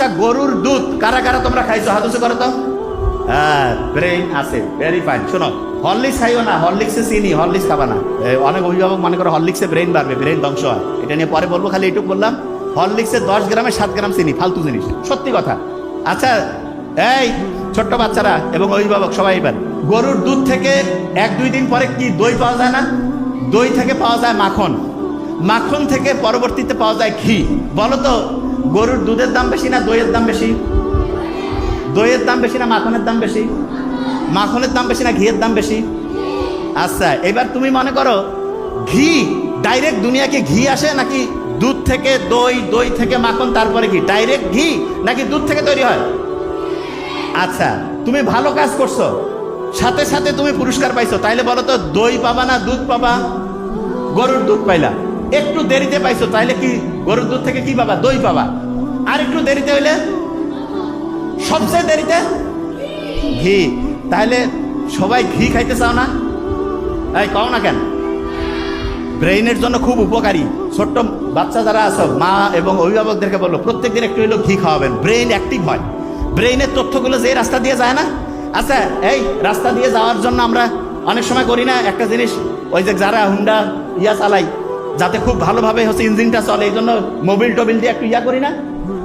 আচ্ছা, গরুর দুধ কারা কারা তোমরা খাইছো? হাত উঁচু করো তো। হ্যাঁ, ব্রেইন আছে, ভেরি ফাইন। শোনো, হরলিক্স খাইও না, হরলিক্সে চিনি, হরলিক্স খাবা না। অনেক অভিভাবক মনে করো হরলিক্সে ব্রেইন বাড়বে, ব্রেইন ধ্বংস হয়। এটা নিয়ে পরে বলবো, খালি এইটুকু বললাম, হরলিক্সে 10 গ্রামে 7 গ্রাম চিনি, ফালতু জিনিস, সত্যি কথা। আচ্ছা, এই ছোট্ট বাচ্চারা এবং অভিভাবক সবাই, এবার গরুর দুধ থেকে 1-2 দিন পরে কি দই পাওয়া যায় না? দই থেকে পাওয়া যায় মাখন, মাখন থেকে পরবর্তীতে পাওয়া যায় ঘি। বলো তো, গরুর দুধের দাম বেশি না দইয়ের দাম বেশি? দইয়ের দাম বেশি না মাখনের দাম বেশি? মাখনের দাম বেশি না ঘিয়ের দাম বেশি? আচ্ছা, এবার তুমি মনে করো ঘি ডাইরেক্ট দুনিয়াকে ঘি আসে নাকি দুধ থেকে দই, দই থেকে মাখন, তারপরে ঘি? ডাইরেক্ট ঘি নাকি দুধ থেকে তৈরি হয়? আচ্ছা, তুমি ভালো কাজ করছো, সাথে সাথে তুমি পুরস্কার পাইছো, তাইলে বলো তো দই পাবা না দুধ পাবা? গরুর দুধ পাইলা, একটু দেরিতে পাইছো, তাইলে কি গরুর দুধ থেকে কি পাবা? দই পাবা। আর একটু দেরিতে হইলে, সবচেয়ে দেরিতে ঘি। তাহলে সবাই ঘি খাইতে চাও না? এই কও না কেন? ব্রেইনের জন্য খুব উপকারী। ছোট্ট বাচ্চা যারা আছো, মা এবং অভিভাবকদেরকে বললো প্রত্যেকদিন একটু হইলেও ঘি খাওয়াবেন, ব্রেইন অ্যাক্টিভ হয়। ব্রেইনের তথ্যগুলো যে রাস্তা দিয়ে যায় না, আচ্ছা এই রাস্তা দিয়ে যাওয়ার জন্য আমরা অনেক সময় করি না একটা জিনিস, ওই যে যারা হুন্ডা চালাই, যাতে খুব ভালোভাবে হচ্ছে ইঞ্জিনটা চলে, এই জন্য মোবিল টোবিল দিয়ে একটু করি না?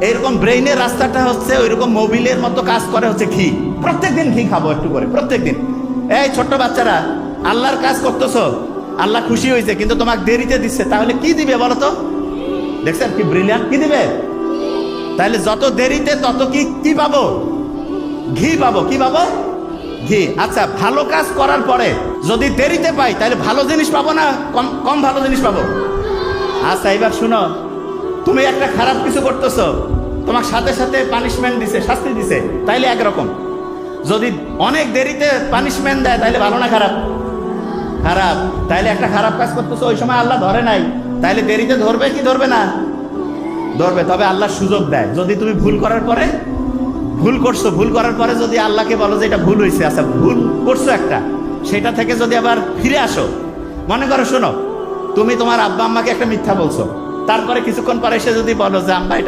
এইরকম ব্রেইনের রাস্তাটা হচ্ছে ওইরকম মোবিলের মতো কাজ করে হচ্ছে ঘি। প্রত্যেকদিন ঘি খাবো একটু করে, প্রত্যেকদিন। এই ছোট্ট বাচ্চারা, আল্লাহর কাজ করতেছো, আল্লাহ খুশি হয়েছে, কিন্তু তোমাকে দেরিতে দিচ্ছে, তাহলে কি দিবে বলো তো? দেখছেন কি ব্রিলিয়ান্ট, কি দিবে? তাহলে যত দেরিতে তত কি পাবো? ঘি পাবো। কি পাবো? ঘি। আচ্ছা, ভালো কাজ করার পরে যদি দেরিতে পাই, তাহলে ভালো জিনিস পাবো না কম ভালো জিনিস পাবো? আচ্ছা, এবার শুনো, তুমি একটা খারাপ কিছু করতেছো, তোমার সাথে সাথে পানিশমেন্ট দিছে, শাস্তি দিছে, তাইলে একরকম। যদি অনেক দেরিতে পানিশমেন্ট দেয়, তাইলে ভালো না খারাপ? খারাপ। তাইলে একটা খারাপ কাজ করতেছো, ওই সময় আল্লাহ ধরে নাই, তাইলে দেরিতে ধরবে কি ধরবে না? ধরবে। তবে আল্লাহ সুযোগ দেয়, যদি তুমি ভুল করার পরে, ভুল করছো, ভুল করার পরে যদি আল্লাহকে বলো যে এটা ভুল হয়েছে, আচ্ছা ভুল করছো একটা, সেটা থেকে যদি আবার ফিরে আসো, মনে করো, শোনো, তুমি তোমার আব্বা আম্মাকে একটা মিথ্যা বলছো, তারপরে কিছুক্ষণ পরে সে যদি বলো যে আম্মা এটা